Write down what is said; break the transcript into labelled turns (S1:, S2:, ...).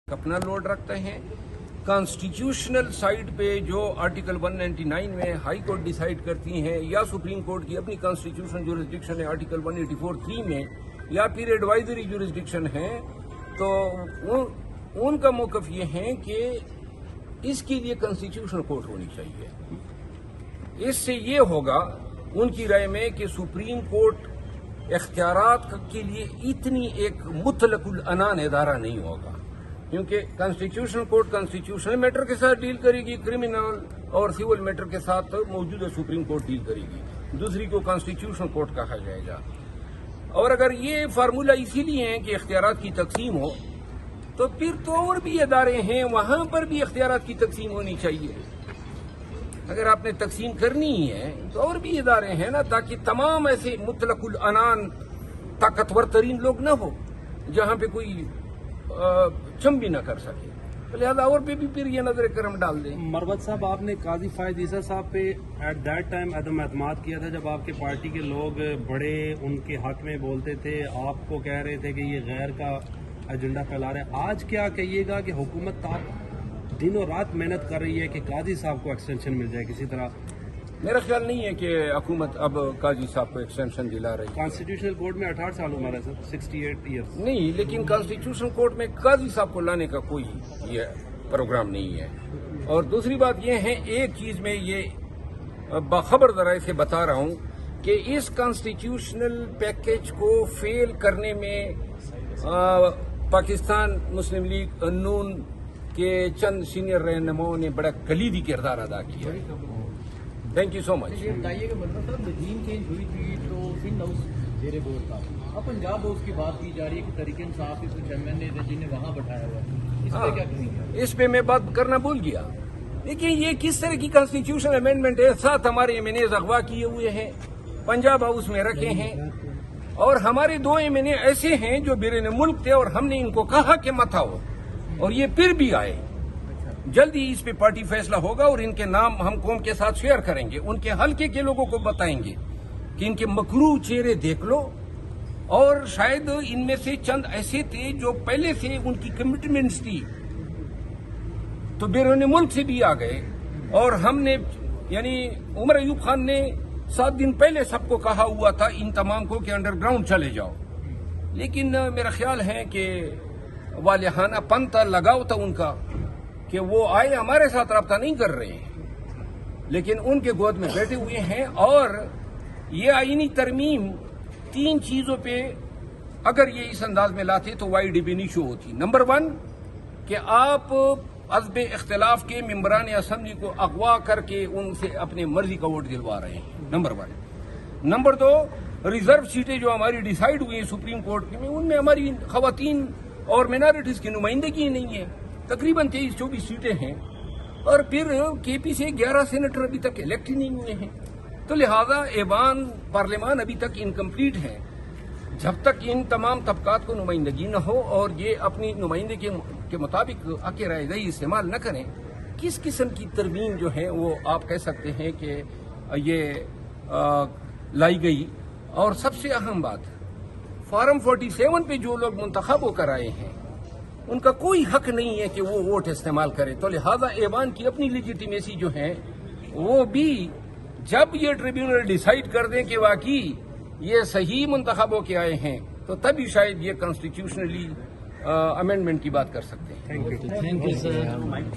S1: अपना लोड रखते हैं। कॉन्स्टिट्यूशनल साइड पे जो आर्टिकल 199 में हाई कोर्ट डिसाइड करती हैं या सुप्रीम कोर्ट की अपनी कॉन्स्टिट्यूशनल ज्यूरिसडिक्शन है आर्टिकल 184(3) में या फिर एडवाइजरी ज्यूरिसडिक्शन है, तो उनका मौकफ ये है कि इसके लिए कॉन्स्टिट्यूशनल कोर्ट होनी चाहिए। इससे ये होगा उनकी राय में कि सुप्रीम कोर्ट इख्तियारात के लिए इतनी एक मुतलकुल अनान इदारा नहीं होगा, क्योंकि कॉन्स्टिट्यूशनल कोर्ट कॉन्स्टिट्यूशनल मैटर के साथ डील करेगी, क्रिमिनल और सिविल मैटर के साथ मौजूदा सुप्रीम कोर्ट डील करेगी, दूसरी को कॉन्स्टिट्यूशनल कोर्ट कहा जाएगा। और अगर ये फार्मूला इसीलिए है कि इख्तियारात की तकसीम हो, तो फिर तो और भी इदारे हैं, वहां पर भी इख्तियारात की तकसीम होनी चाहिए। अगर आपने तकसीम करनी ही है तो और भी इदारे हैं ना, ताकि तमाम ऐसे मुतलकुल अनान ताकतवर तरीन लोग न हो जहां पे कोई चम भी न कर सके, तो लिहाजा और पे भी फिर ये नजर करम डाल दें।
S2: मरवत साहब, आपने काजी फायद ईसा साहब पे एट दैट टाइम अदम एतमाद किया था जब आपके पार्टी के लोग बड़े उनके हक में बोलते थे, आपको कह रहे थे कि ये गैर का एजेंडा फैला रहे हैं। आज क्या कहिएगा कि हुकूमत दिनों रात मेहनत कर रही है कि काजी साहब को एक्सटेंशन मिल जाए किसी तरह?
S1: मेरा ख्याल नहीं है कि हुकूमत अब काजी साहब को एक्सटेंशन दिला रही है।
S2: कॉन्स्टिट्यूशनल कोर्ट में 18 साल उम्र है सर, 68 ईयर्स।
S1: नहीं, लेकिन कॉन्स्टिट्यूशनल कोर्ट में काजी साहब को लाने का कोई ये प्रोग्राम नहीं है। और दूसरी बात ये है, एक चीज में ये बाखबर जराए से बता रहा हूं कि इस कॉन्स्टिट्यूशनल पैकेज को फेल करने में पाकिस्तान मुस्लिम लीग नून के चंद सीनियर रहनुमाओं ने बड़ा कलीदी किरदार अदा किया है। Thank you so much.
S3: ये बताइए कि मतलब साहब नजीम चेंज हुई थी तो सिंध हाउस जेरे बोर्ड था, अब पंजाब हाउस की बात की जा रही है कि तरीके इंसाफ के कुछ एमएनए थे जिन्हें वहां बैठाया हुआ है, इस पे क्या कहेंगे?
S1: इस पे मैं बात करना भूल गया। देखिए, ये किस तरह की कॉन्स्टिट्यूशनल अमेंडमेंट है? 7 हमारे एमएनए अगवा किए हुए हैं, पंजाब हाउस में रखे हैं, और हमारे 2 एमएनए ऐसे हैं जो बिरने मुल्क थे और हमने इनको कहा कि मत आओ, और ये फिर भी आए। जल्दी इस पे पार्टी फैसला होगा और इनके नाम हम कौम के साथ शेयर करेंगे, उनके हल्के के लोगों को बताएंगे कि इनके मकरू चेहरे देख लो, और शायद इनमें से चंद ऐसे थे जो पहले से उनकी कमिटमेंट्स थी तो बैरून मुल्क से भी आ गए, और हमने यानी उमर अयूब खान ने 7 दिन पहले सबको कहा हुआ था इन तमाम को कि अंडरग्राउंड चले जाओ, लेकिन मेरा ख्याल है कि वालिहाना पंथ लगाव था उनका कि वो आए, हमारे साथ रब्ता नहीं कर रहे हैं, लेकिन उनके गोद में बैठे हुए हैं। और ये आईनी तरमीम 3 चीजों पे अगर ये इस अंदाज में लाते तो वाइड डिफिनिशन होती। नंबर 1 कि आप अज़्ब इख्तिलाफ के मेंबरान असम्बली को अगवा करके उनसे अपने मर्जी का वोट दिलवा रहे हैं, नंबर 1। नंबर 2, रिजर्व सीटें जो हमारी डिसाइड हुई हैं सुप्रीम कोर्ट में, उनमें हमारी खवातीन और माइनॉरिटीज की नुमाइंदगी नहीं है, तकरीबन 23-24 सीटें हैं, और फिर केपी से 11 सेनेटर अभी तक इलेक्ट ही नहीं हुए हैं। तो लिहाजा ऐवान पार्लियामान अभी तक इनकम्प्लीट है। जब तक इन तमाम तबकात को नुमाइंदगी न हो और ये अपनी नुमाइंदगी के मुताबिक आके राय दही इस्तेमाल न करें, किस किस्म की तरमीम जो है वो आप कह सकते हैं कि ये लाई गई। और सबसे अहम बात, फॉर्म 47 पे जो लोग मुंतखब होकर आए हैं उनका कोई हक नहीं है कि वो वोट इस्तेमाल करे। तो लिहाजा ऐवान की अपनी लेजिटिमेसी जो है वो भी जब ये ट्रिब्यूनल डिसाइड कर दें कि वाकई ये सही मुंतखब होकर आए हैं, तो तभी शायद ये कॉन्स्टिट्यूशनली अमेंडमेंट की बात कर सकते हैं।
S2: Thank you sir.